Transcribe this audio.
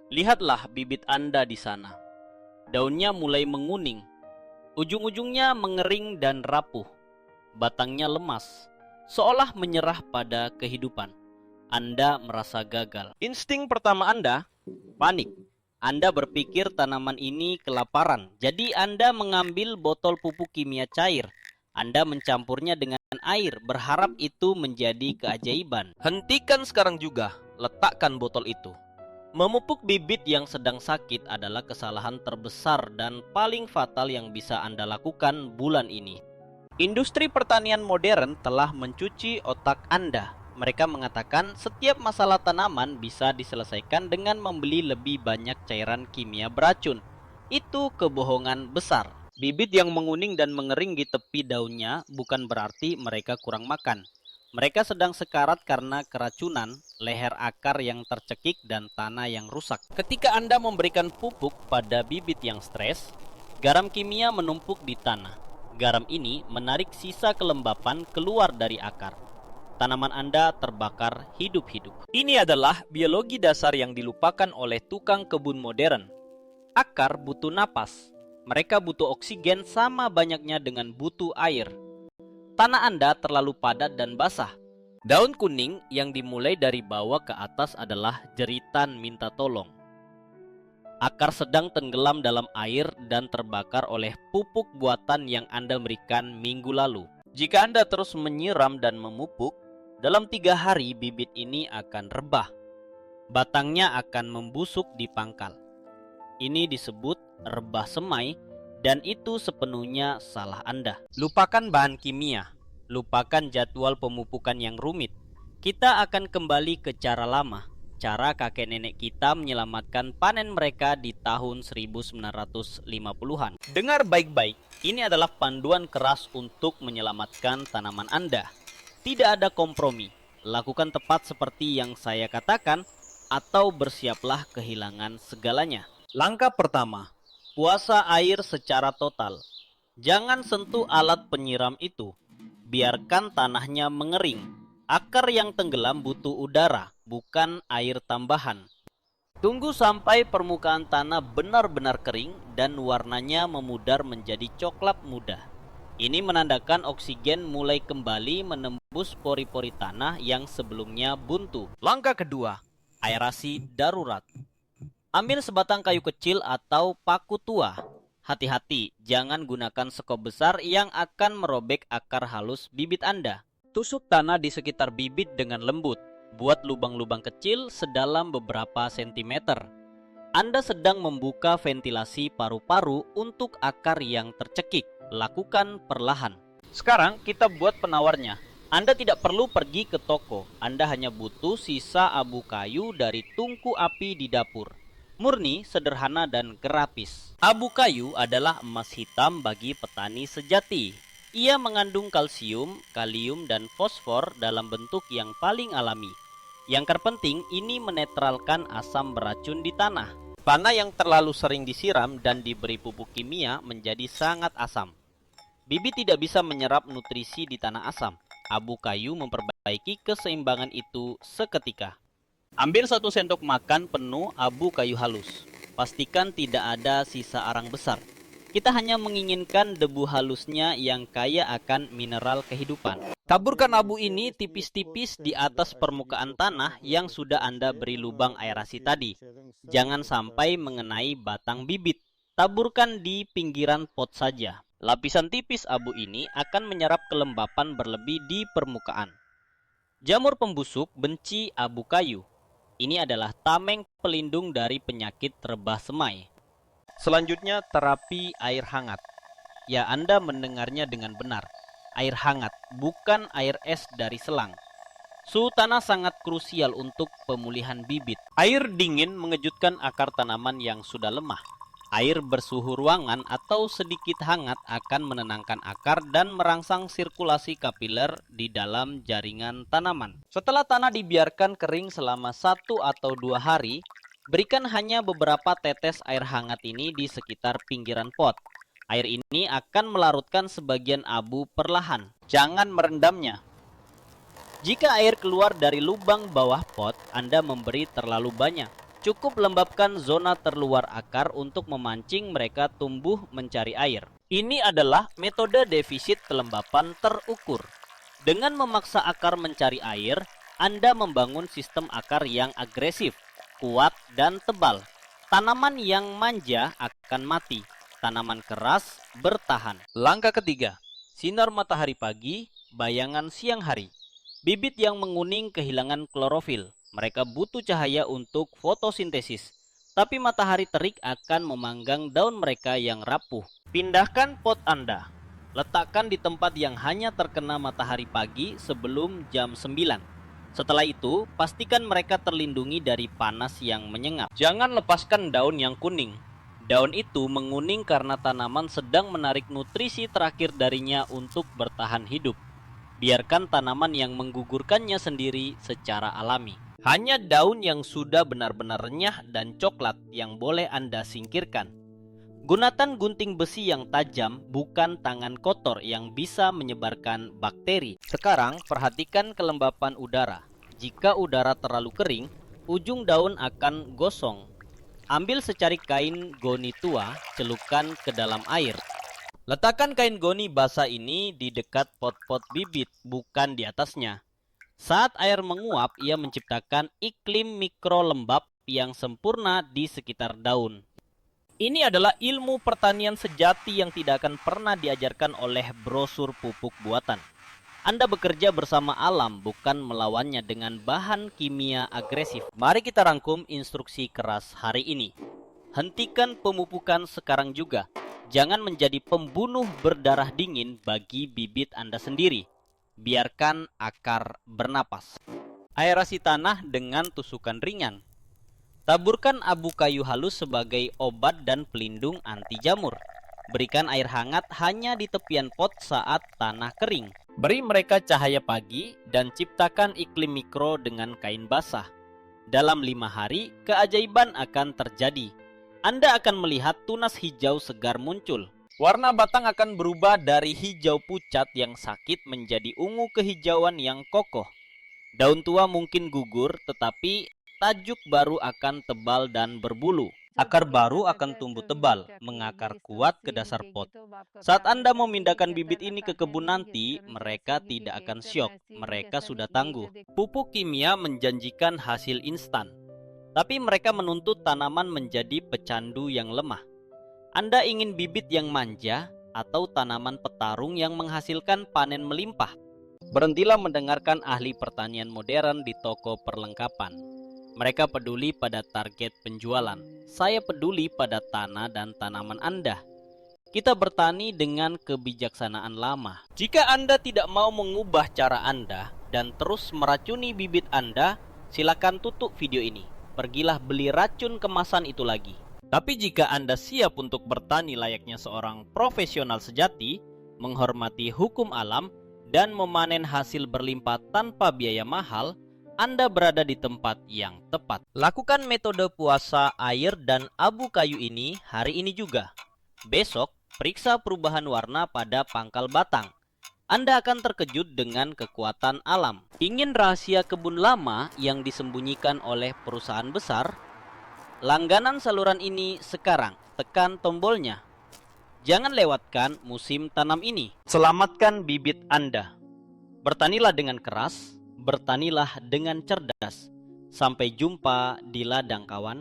Lihatlah bibit Anda di sana. Daunnya mulai menguning, ujung-ujungnya mengering dan rapuh, batangnya lemas, seolah menyerah pada kehidupan. Anda merasa gagal. Insting pertama Anda, panik. Anda berpikir tanaman ini kelaparan, jadi Anda mengambil botol pupuk kimia cair. Anda mencampurnya dengan air, berharap itu menjadi keajaiban. Hentikan sekarang juga, letakkan botol itu. Memupuk bibit yang sedang sakit adalah kesalahan terbesar dan paling fatal yang bisa Anda lakukan bulan ini. Industri pertanian modern telah mencuci otak Anda. Mereka mengatakan setiap masalah tanaman bisa diselesaikan dengan membeli lebih banyak cairan kimia beracun. Itu kebohongan besar. Bibit yang menguning dan mengering di tepi daunnya bukan berarti mereka kurang makan. Mereka sedang sekarat karena keracunan, leher akar yang tercekik, dan tanah yang rusak. Ketika Anda memberikan pupuk pada bibit yang stres, garam kimia menumpuk di tanah. Garam ini menarik sisa kelembapan keluar dari akar. Tanaman Anda terbakar hidup-hidup. Ini adalah biologi dasar yang dilupakan oleh tukang kebun modern. Akar butuh napas. Mereka butuh oksigen sama banyaknya dengan butuh air. Tanah Anda terlalu padat dan basah. Daun kuning yang dimulai dari bawah ke atas adalah jeritan minta tolong. Akar sedang tenggelam dalam air dan terbakar oleh pupuk buatan yang Anda berikan minggu lalu. Jika Anda terus menyiram dan memupuk, dalam 3 hari bibit ini akan rebah. Batangnya akan membusuk di pangkal. Ini disebut rebah semai, dan itu sepenuhnya salah Anda. Lupakan bahan kimia, lupakan jadwal pemupukan yang rumit. Kita akan kembali ke cara lama, cara kakek nenek kita menyelamatkan panen mereka di tahun 1950-an. Dengar baik-baik, ini adalah panduan keras untuk menyelamatkan tanaman Anda. Tidak ada kompromi, lakukan tepat seperti yang saya katakan, atau bersiaplah kehilangan segalanya. Langkah pertama, puasa air secara total. Jangan sentuh alat penyiram itu. Biarkan tanahnya mengering. Akar yang tenggelam butuh udara, bukan air tambahan. Tunggu sampai permukaan tanah benar-benar kering dan warnanya memudar menjadi coklat muda. Ini menandakan oksigen mulai kembali menembus pori-pori tanah yang sebelumnya buntu. Langkah kedua, aerasi darurat. Ambil sebatang kayu kecil atau paku tua. Hati-hati, jangan gunakan sekop besar yang akan merobek akar halus bibit Anda. Tusuk tanah di sekitar bibit dengan lembut. Buat lubang-lubang kecil sedalam beberapa sentimeter. Anda sedang membuka ventilasi paru-paru untuk akar yang tercekik. Lakukan perlahan. Sekarang kita buat penawarnya. Anda tidak perlu pergi ke toko. Anda hanya butuh sisa abu kayu dari tungku api di dapur. Murni, sederhana, dan grafis. Abu kayu adalah emas hitam bagi petani sejati. Ia mengandung kalsium, kalium, dan fosfor dalam bentuk yang paling alami. Yang terpenting, ini menetralkan asam beracun di tanah. Tanah yang terlalu sering disiram dan diberi pupuk kimia menjadi sangat asam. Bibit tidak bisa menyerap nutrisi di tanah asam. Abu kayu memperbaiki keseimbangan itu seketika. Ambil 1 sendok makan penuh abu kayu halus. Pastikan tidak ada sisa arang besar. Kita hanya menginginkan debu halusnya yang kaya akan mineral kehidupan. Taburkan abu ini tipis-tipis di atas permukaan tanah yang sudah Anda beri lubang aerasi tadi. Jangan sampai mengenai batang bibit. Taburkan di pinggiran pot saja. Lapisan tipis abu ini akan menyerap kelembapan berlebih di permukaan. Jamur pembusuk benci abu kayu. Ini adalah tameng pelindung dari penyakit rebah semai. Selanjutnya, terapi air hangat. Ya, Anda mendengarnya dengan benar. Air hangat, bukan air es dari selang. Suhu tanah sangat krusial untuk pemulihan bibit. Air dingin mengejutkan akar tanaman yang sudah lemah. Air bersuhu ruangan atau sedikit hangat akan menenangkan akar dan merangsang sirkulasi kapiler di dalam jaringan tanaman. Setelah tanah dibiarkan kering selama 1 atau 2 hari, berikan hanya beberapa tetes air hangat ini di sekitar pinggiran pot. Air ini akan melarutkan sebagian abu perlahan. Jangan merendamnya. Jika air keluar dari lubang bawah pot, Anda memberi terlalu banyak. Cukup lembabkan zona terluar akar untuk memancing mereka tumbuh mencari air. Ini adalah metode defisit kelembapan terukur. Dengan memaksa akar mencari air, Anda membangun sistem akar yang agresif, kuat, dan tebal. Tanaman yang manja akan mati, tanaman keras bertahan. Langkah ketiga, sinar matahari pagi, bayangan siang hari. Bibit yang menguning kehilangan klorofil. Mereka butuh cahaya untuk fotosintesis. Tapi matahari terik akan memanggang daun mereka yang rapuh. Pindahkan pot Anda. Letakkan di tempat yang hanya terkena matahari pagi sebelum jam 9. Setelah itu, pastikan mereka terlindungi dari panas yang menyengat. Jangan lepaskan daun yang kuning. Daun itu menguning karena tanaman sedang menarik nutrisi terakhir darinya untuk bertahan hidup. Biarkan tanaman yang menggugurkannya sendiri secara alami. Hanya daun yang sudah benar-benar renyah dan coklat yang boleh Anda singkirkan. Gunakan gunting besi yang tajam, bukan tangan kotor yang bisa menyebarkan bakteri. Sekarang, perhatikan kelembapan udara. Jika udara terlalu kering, ujung daun akan gosong. Ambil secari kain goni tua, celupkan ke dalam air. Letakkan kain goni basah ini di dekat pot-pot bibit, bukan di atasnya. Saat air menguap, ia menciptakan iklim mikro lembab yang sempurna di sekitar daun. Ini adalah ilmu pertanian sejati yang tidak akan pernah diajarkan oleh brosur pupuk buatan. Anda bekerja bersama alam, bukan melawannya dengan bahan kimia agresif. Mari kita rangkum instruksi keras hari ini. Hentikan pemupukan sekarang juga. Jangan menjadi pembunuh berdarah dingin bagi bibit Anda sendiri. Biarkan akar bernapas. Aerasi tanah dengan tusukan ringan. Taburkan abu kayu halus sebagai obat dan pelindung anti jamur. Berikan air hangat hanya di tepian pot saat tanah kering. Beri mereka cahaya pagi dan ciptakan iklim mikro dengan kain basah. Dalam 5 hari, keajaiban akan terjadi. Anda akan melihat tunas hijau segar muncul. Warna batang akan berubah dari hijau pucat yang sakit menjadi ungu kehijauan yang kokoh. Daun tua mungkin gugur, tetapi tajuk baru akan tebal dan berbulu. Akar baru akan tumbuh tebal, mengakar kuat ke dasar pot. Saat Anda memindahkan bibit ini ke kebun nanti, mereka tidak akan syok, mereka sudah tangguh. Pupuk kimia menjanjikan hasil instan, tapi mereka menuntut tanaman menjadi pecandu yang lemah. Anda ingin bibit yang manja atau tanaman petarung yang menghasilkan panen melimpah? Berhentilah mendengarkan ahli pertanian modern di toko perlengkapan. Mereka peduli pada target penjualan. Saya peduli pada tanah dan tanaman Anda. Kita bertani dengan kebijaksanaan lama. Jika Anda tidak mau mengubah cara Anda dan terus meracuni bibit Anda, silakan tutup video ini. Pergilah beli racun kemasan itu lagi. Tapi jika Anda siap untuk bertani layaknya seorang profesional sejati, menghormati hukum alam, dan memanen hasil berlimpah tanpa biaya mahal, Anda berada di tempat yang tepat. Lakukan metode puasa air dan abu kayu ini hari ini juga. Besok, periksa perubahan warna pada pangkal batang. Anda akan terkejut dengan kekuatan alam. Ingin rahasia kebun lama yang disembunyikan oleh perusahaan besar? Langganan saluran ini sekarang, tekan tombolnya. Jangan lewatkan musim tanam ini. Selamatkan bibit Anda. Bertanilah dengan keras, bertanilah dengan cerdas. Sampai jumpa di ladang kawan.